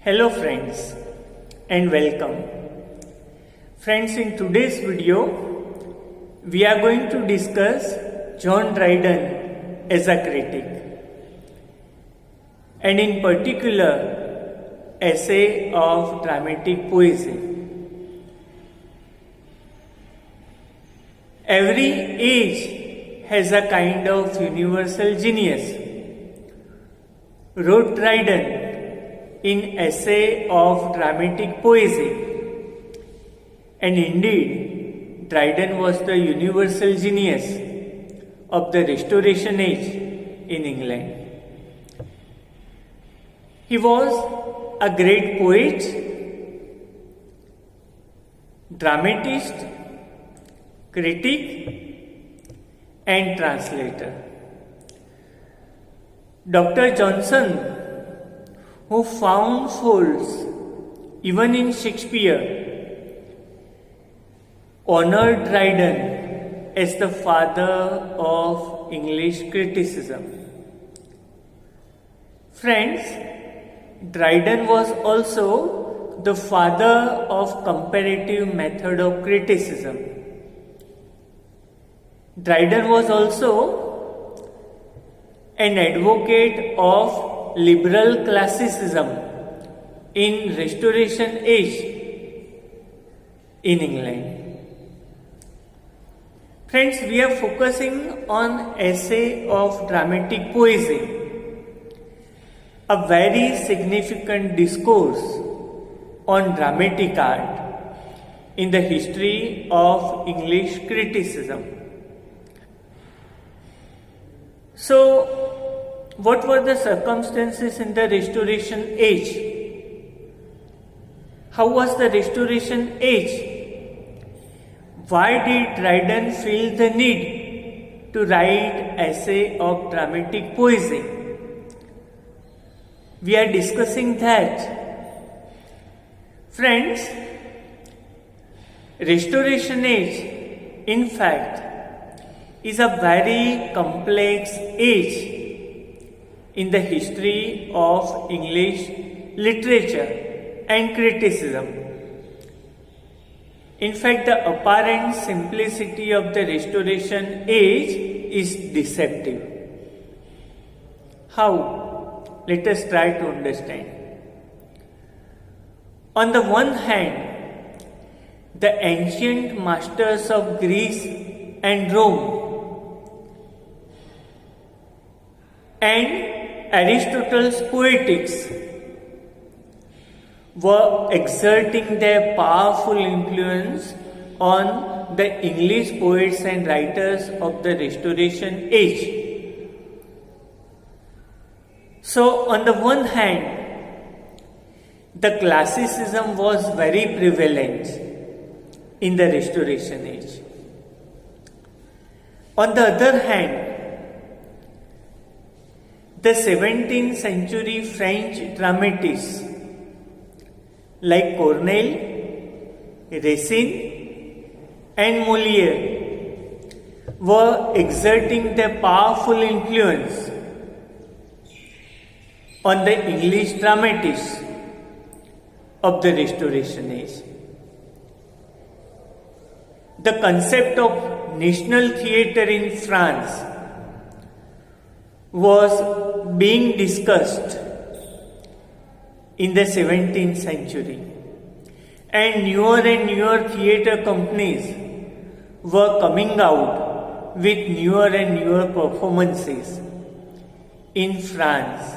Hello friends and welcome. Friends, in today's video we are going to discuss John Dryden as a critic, and in particular essay of dramatic poesy. Every age has a kind of universal genius, wrote Dryden in Essay of Dramatic Poesy. And indeed, Dryden was the universal genius of the Restoration Age in England. He was a great poet, dramatist, critic, and translator. Dr. Johnson, who found faults even in Shakespeare, honored Dryden as the father of English criticism. Friends, Dryden was also the father of comparative method of criticism. Dryden was also an advocate of liberal classicism in Restoration Age in England. Friends, we are focusing on Essay of Dramatic Poesy, a very significant discourse on dramatic art in the history of English criticism. So, what were the circumstances in the Restoration Age? How was the Restoration Age? Why did Dryden feel the need to write Essay of Dramatic Poesy? We are discussing that. Friends, Restoration Age, in fact, is a very complex age in the history of English literature and criticism. In fact, the apparent simplicity of the Restoration Age is deceptive. How? Let us try to understand. On the one hand, the ancient masters of Greece and Rome and Aristotle's Poetics were exerting their powerful influence on the English poets and writers of the Restoration Age. So, on the one hand, the classicism was very prevalent in the Restoration Age. On the other hand, the 17th century French dramatists like Corneille, Racine, and Molière were exerting their powerful influence on the English dramatists of the Restoration Age. The concept of national theatre in France was being discussed in the 17th century, and newer theatre companies were coming out with newer performances in France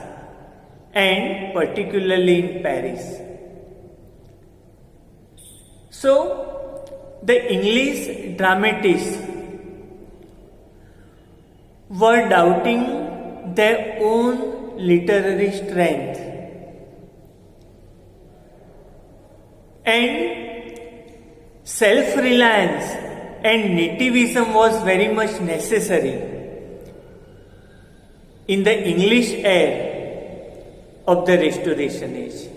and particularly in Paris. So, the English dramatists were doubting their own literary strength, and self-reliance and nativism was very much necessary in the English era of the Restoration Age.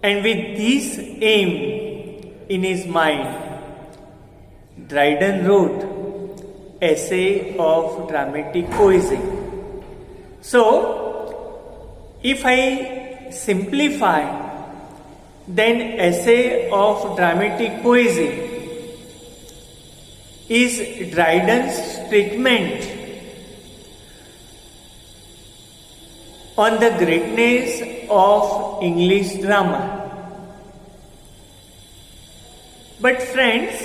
And with this aim in his mind, Dryden wrote Essay of Dramatic Poesy. So, if I simplify than essay of dramatic poesy is Dryden's treatment on the greatness of English drama. But friends,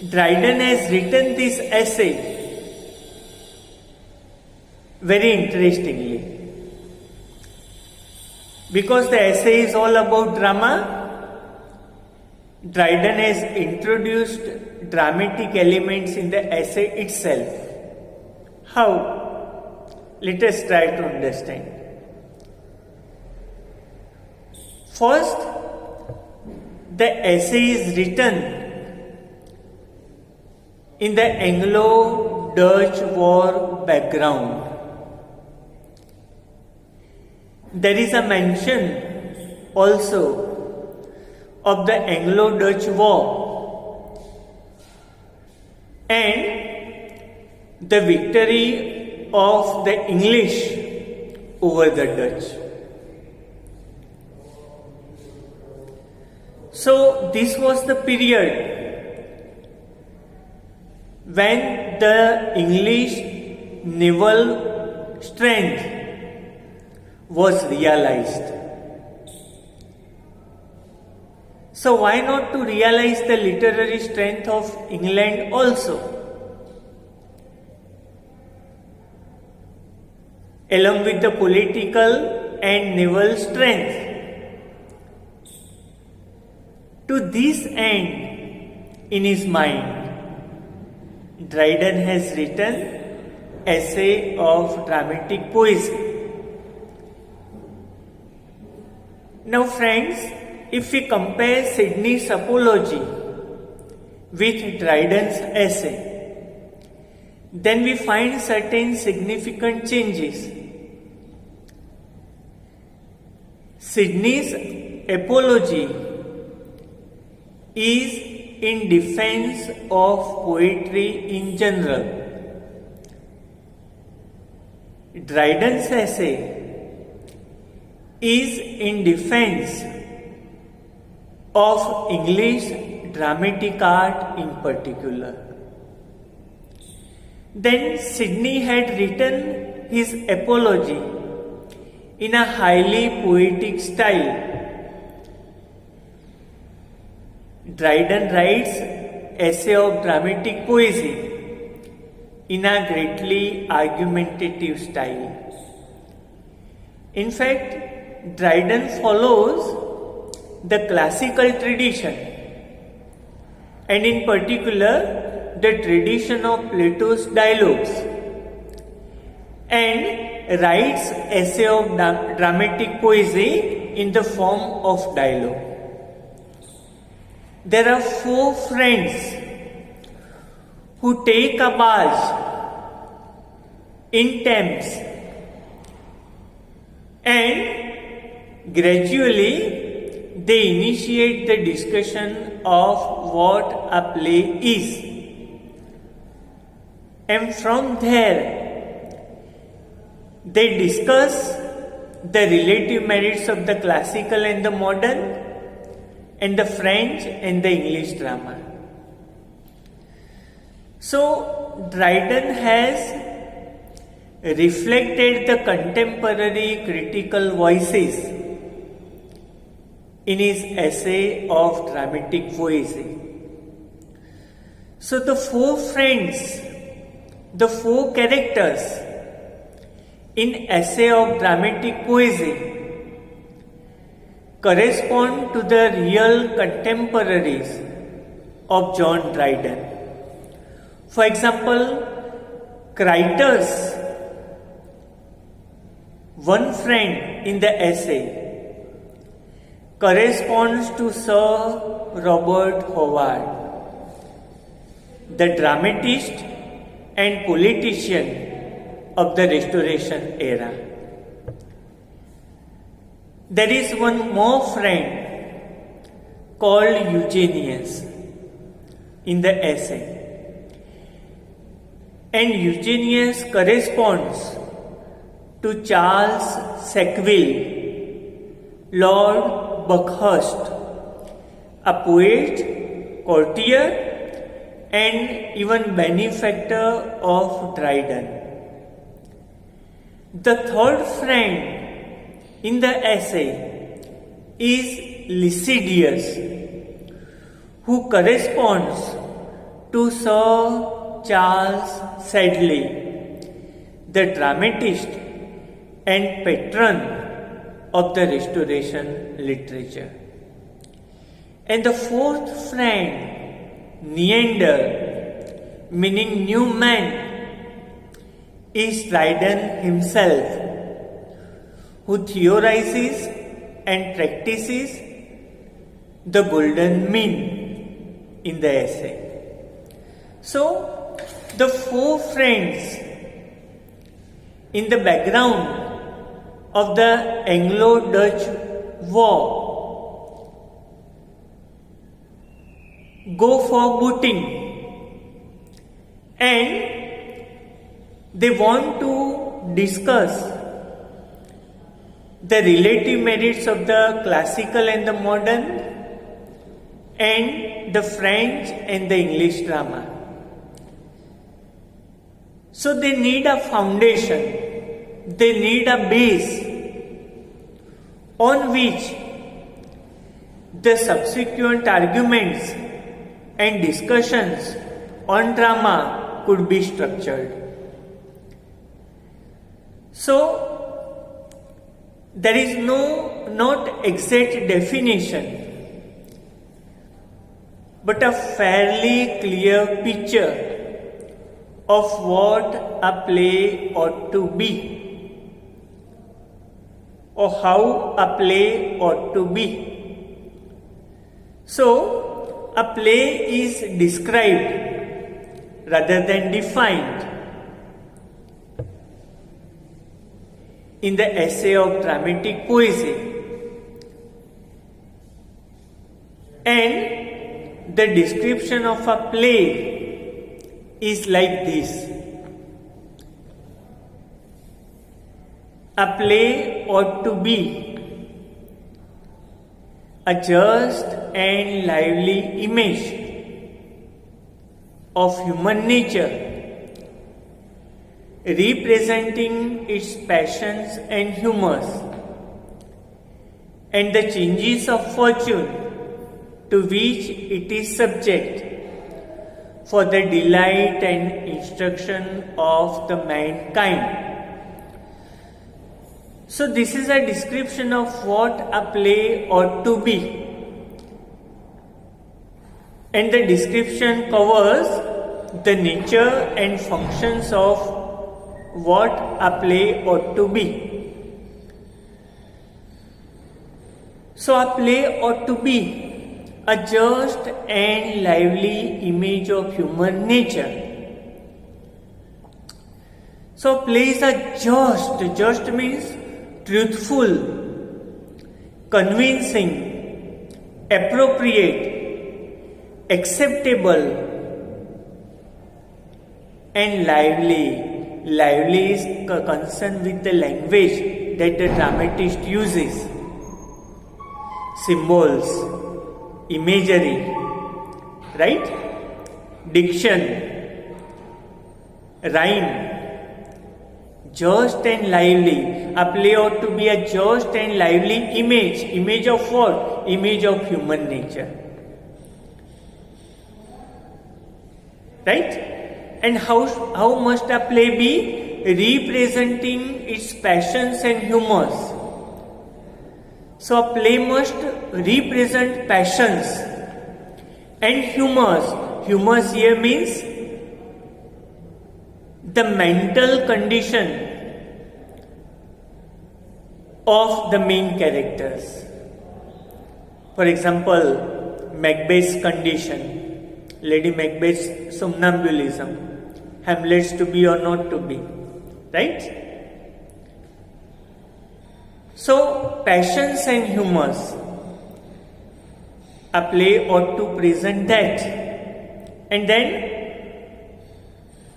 Dryden has written this essay very interestingly, because the essay is all about drama. Dryden has introduced dramatic elements in the essay itself. How? Let us try to understand. First, the essay is written in the Anglo-Dutch War background. There is a mention also of the Anglo-Dutch War and the victory of the English over the Dutch. So this was the period when the English naval strength was realized. So why not to realize the literary strength of England also? Along with the political and naval strength. To this end, in his mind, Dryden has written essay of dramatic poesy. Now friends, if we compare Sidney's apology with Dryden's essay, then we find certain significant changes. Sidney's apology is in defense of poetry in general. Dryden's essay is in defense of English dramatic art in particular. Then Sidney had written his apology in a highly poetic style. Dryden writes essay of dramatic poesy in a greatly argumentative style. In fact, Dryden follows the classical tradition, and in particular the tradition of Plato's dialogues, and writes essay of dramatic poesy in the form of dialogue. There are 4 friends who take a barge in Thames, and gradually they initiate the discussion of what a play is. And from there, they discuss the relative merits of the classical and the modern, and the French and the English drama. So, Dryden has reflected the contemporary critical voices in his essay of dramatic poesy. So, the 4 friends, the 4 characters in essay of dramatic poesy correspond to the real contemporaries of John Dryden. For example, Critus, one friend in the essay, corresponds to Sir Robert Howard, the dramatist and politician of the Restoration era. There is one more friend called Eugenius in the essay, and Eugenius corresponds to Charles Sackville, Lord Buckhurst, a poet, courtier, and even benefactor of Dryden. The third friend in the essay is Lycidius, who corresponds to Sir Charles Sedley, the dramatist and patron of the Restoration literature. And the fourth friend, Neander, meaning new man, is Dryden himself, who theorizes and practices the golden mean in the essay. So, the four friends in the background of the Anglo-Dutch War go for booting, and they want to discuss the relative merits of the classical and the modern, and the French and the English drama. So they need a foundation, they need a base on which the subsequent arguments and discussions on drama could be structured. So, there is not exact definition, but a fairly clear picture of what a play ought to be, or how a play ought to be. So, a play is described rather than defined in the essay of dramatic poesy, and the description of a play is like this. A play ought to be a just and lively image of human nature, representing its passions and humors, and the changes of fortune to which it is subject, for the delight and instruction of the mankind. So this is a description of what a play ought to be. And the description covers the nature and functions of what a play ought to be. So a play ought to be a just and lively image of human nature. So play is a just means truthful, convincing, appropriate, acceptable, and lively. Lively is concerned with the language that the dramatist uses. Symbols, imagery, right? Diction, rhyme. Just and lively. A play ought to be a just and lively image. Image of what? Image of human nature. Right? And how must a play be? Representing its passions and humors. So a play must represent passions and humors. Humors here means the mental condition of the main characters. For example, Macbeth's condition, Lady Macbeth's somnambulism, Hamlet's to be or not to be, right? So, passions and humors, a play ought to present that. And then,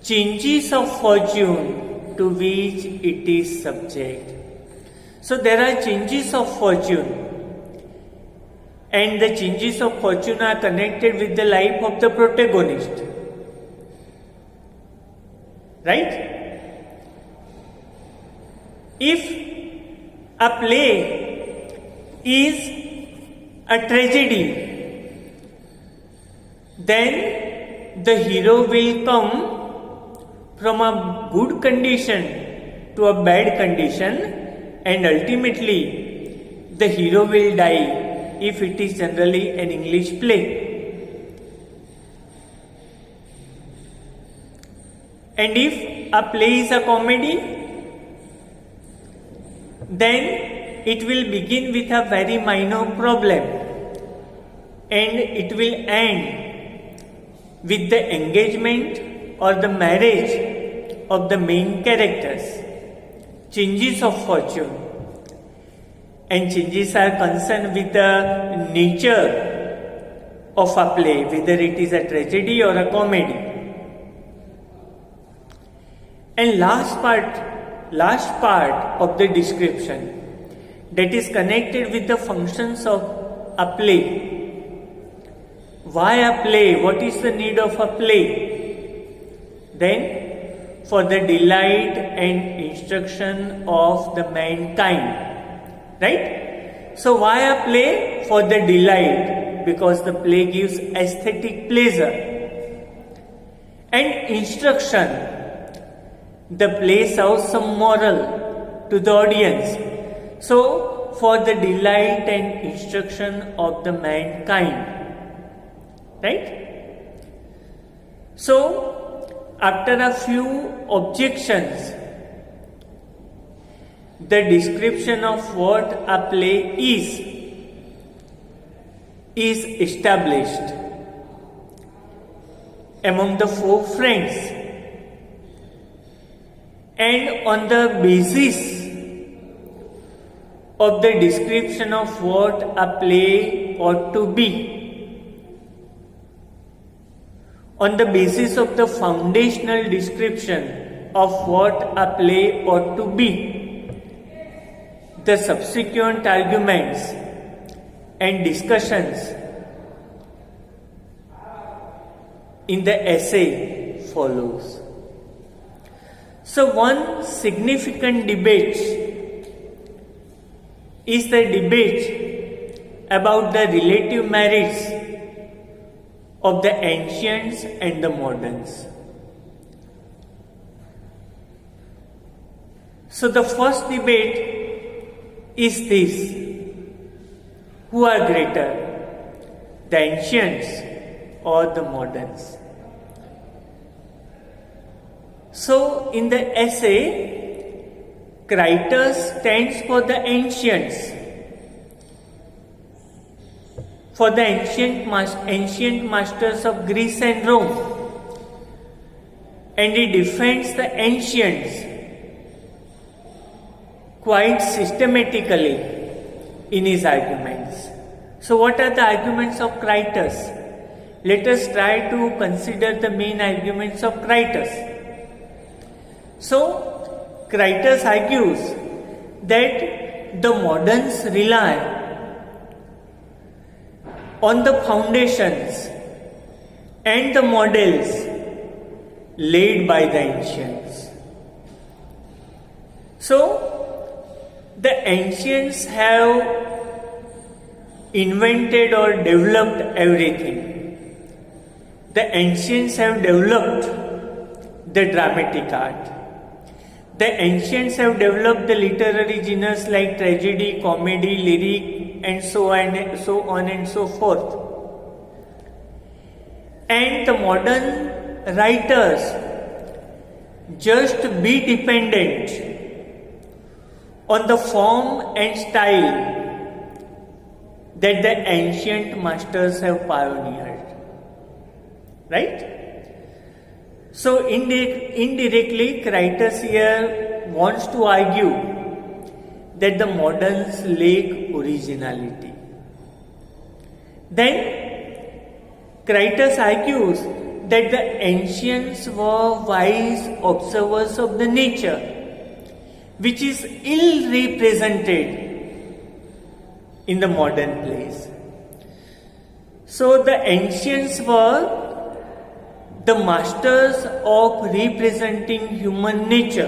changes of fortune to which it is subject. So there are changes of fortune and the changes of fortune are connected with the life of the protagonist. Right? If a play is a tragedy, then the hero will come from a good condition to a bad condition, and ultimately the hero will die if it is generally an English play. And if a play is a comedy, then it will begin with a very minor problem and it will end with the engagement or the marriage of the main characters, changes of fortune. And changes are concerned with the nature of a play, whether it is a tragedy or a comedy. And last part of the description, that is connected with the functions of a play. Why a play? What is the need of a play? Then, for the delight and instruction of the mankind. Right? So why a play? For the delight, because the play gives aesthetic pleasure. And instruction, the play serves some moral to the audience. So for the delight and instruction of the mankind. Right? So after a few objections, the description of what a play is established among the four friends, and on the basis of the description of what a play ought to be, on the basis of the foundational description of what a play ought to be, the subsequent arguments and discussions in the essay follows. So one significant debate is the debate about the relative merits of the ancients and the moderns. So the first debate is this: who are greater, the ancients or the moderns? So in the essay, Crates stands for the ancients, for the ancient masters of Greece and Rome, and he defends the ancients quite systematically in his arguments. So what are the arguments of Crates? Let us try to consider the main arguments of Crates. So Crates argues that the moderns rely on the foundations and the models laid by the ancients. So the ancients have invented or developed everything. The ancients have developed the dramatic art. The ancients have developed the literary genres like tragedy, comedy, lyric, and so on and so forth. And the modern writers just be dependent on the form and style that the ancient masters have pioneered. Right? So indirectly, Crates here wants to argue that the moderns lack originality. Then Crates argues that the ancients were wise observers of the nature, which is ill represented in the modern plays. So the ancients were the masters of representing human nature,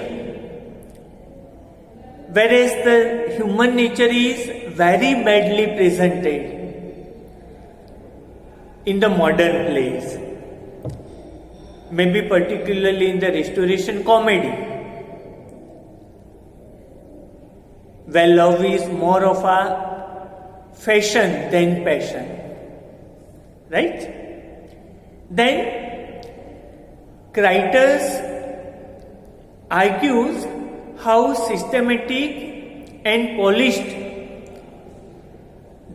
whereas the human nature is very badly presented in the modern plays, maybe particularly in the Restoration comedy, where love is more of a fashion than passion, right? Then Critus argues how systematic and polished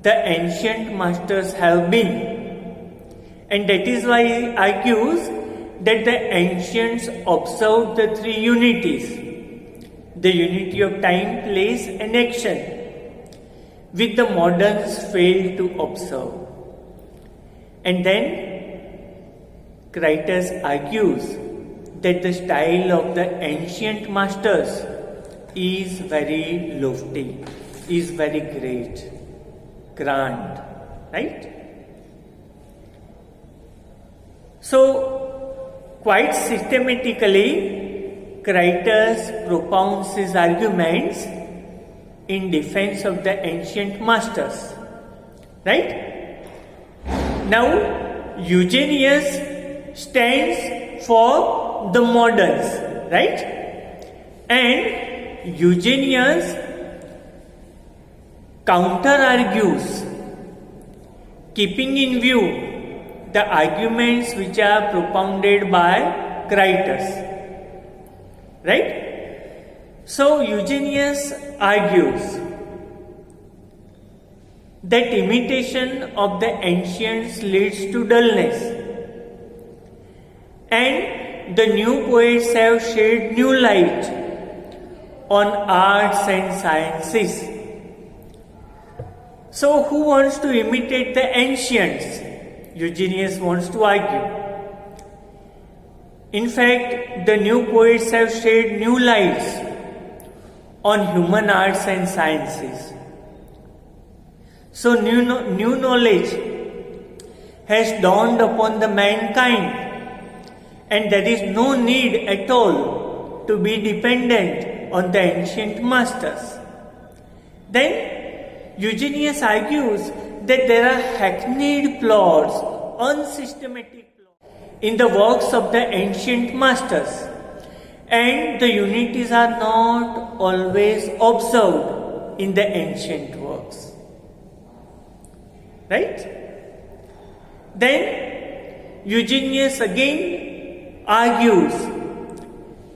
the ancient masters have been, and that is why he argues that the ancients observed the three unities: the unity of time, place and action, which the moderns fail to observe. And then Critus argues that the style of the ancient masters is very lofty, is very great, grand, right? So, quite systematically, Critus propounds his arguments in defense of the ancient masters, right? Now, Eugenius stands for the moderns, right? And Eugenius counter-argues, keeping in view the arguments which are propounded by Critus, right? So Eugenius argues that imitation of the ancients leads to dullness, and the new poets have shed new light on arts and sciences. So who wants to imitate the ancients? Eugenius wants to argue. In fact, the new poets have shed new lights on human arts and sciences. So new knowledge has dawned upon the mankind, and there is no need at all to be dependent on the ancient masters. Then Eugenius argues that there are hackneyed plots, unsystematic plots in the works of the ancient masters, and the unities are not always observed in the ancient works. Right? Then Eugenius again argues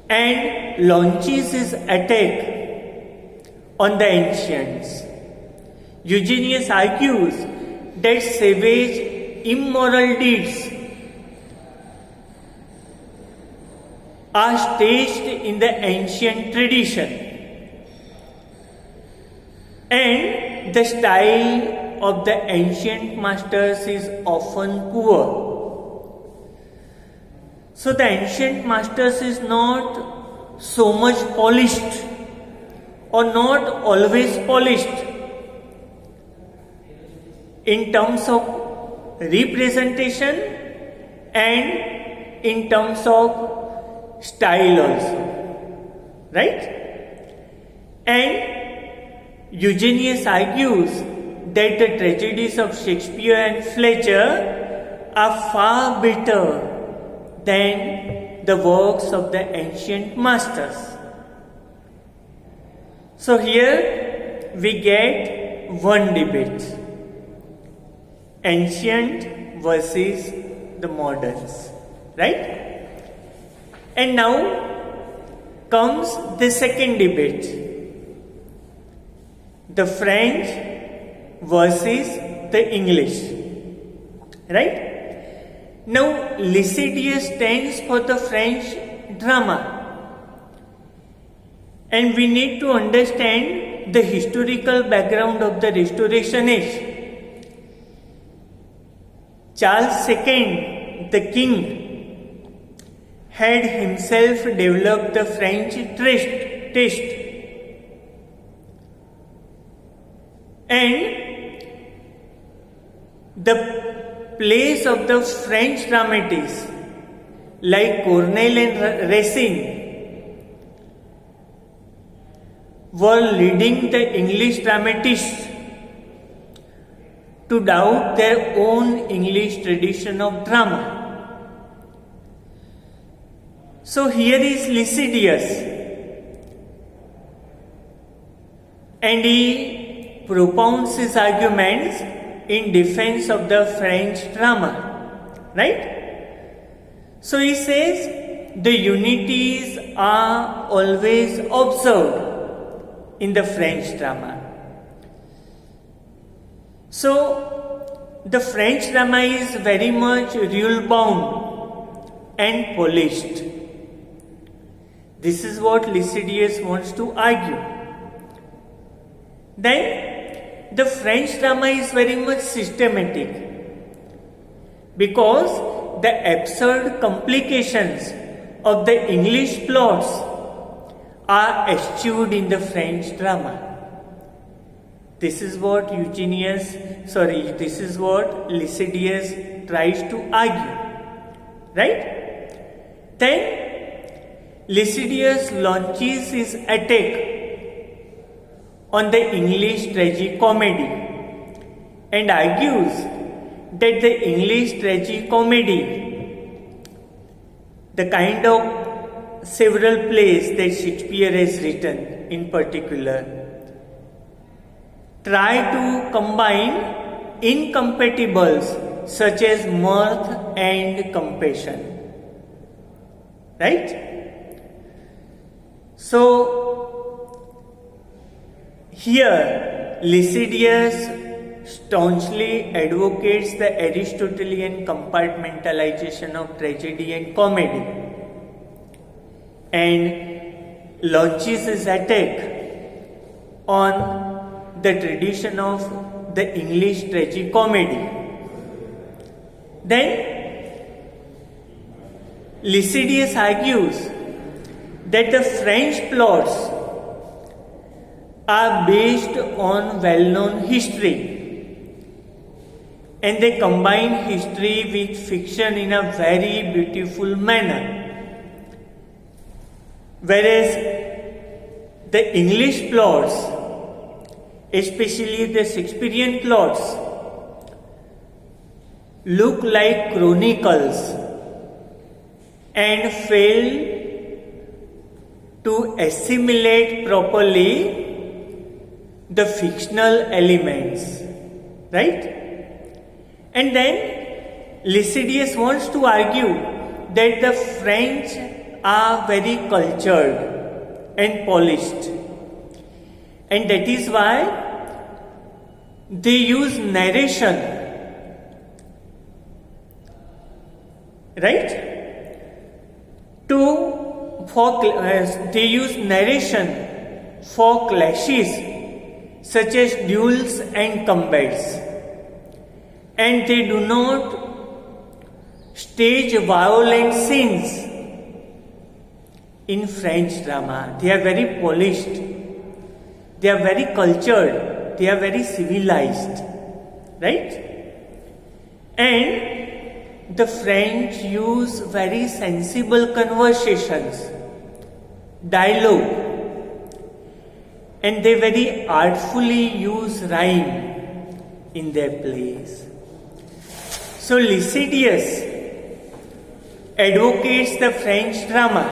and launches his attack on the ancients. Eugenius argues that savage, immoral deeds are staged in the ancient tradition, and the style of the ancient masters is often poor. So the ancient masters is not so much polished or not always polished in terms of representation and in terms of style also, right? And Eugenius argues that the tragedies of Shakespeare and Fletcher are far better than the works of the ancient masters. So here we get one debate: ancient versus the moderns, right? And now comes the second debate: the French versus the English, right? Now Lycidius stands for the French drama, and we need to understand the historical background of the Restoration age. Charles II, the king, had himself developed the French taste, and the plays of the French dramatists like Corneille and Racine were leading the English dramatists to doubt their own English tradition of drama. So here is Lycidius, and he propounds his arguments in defense of the French drama, right? So he says the unities are always observed in the French drama. So the French drama is very much rule bound and polished. This is what Lycidius wants to argue. Then the French drama is very much systematic because the absurd complications of the English plots are eschewed in the French drama. This is what Lycidius tries to argue, right? Then Lycidius launches his attack on the English tragicomedy and argues that the English tragicomedy, the kind of several plays that Shakespeare has written in particular, try to combine incompatibles such as mirth and compassion, right? So here Lycidius staunchly advocates the Aristotelian compartmentalization of tragedy and comedy and launches his attack on the tradition of the English tragicomedy. Then Lycidius argues that the French plots are based on well-known history and they combine history with fiction in a very beautiful manner, whereas the English plots, especially the Shakespearean plots, look like chronicles and fail to assimilate properly the fictional elements, right? And then Lycidius wants to argue that the French are very cultured and polished, and that is why they use narration, right? They use narration for clashes such as duels and combats, and they do not stage violent scenes in French drama. They are very polished, they are very cultured, they are very civilized, right? And the French use very sensible conversations, dialogue, and they very artfully use rhyme in their plays. So Lycidius advocates the French drama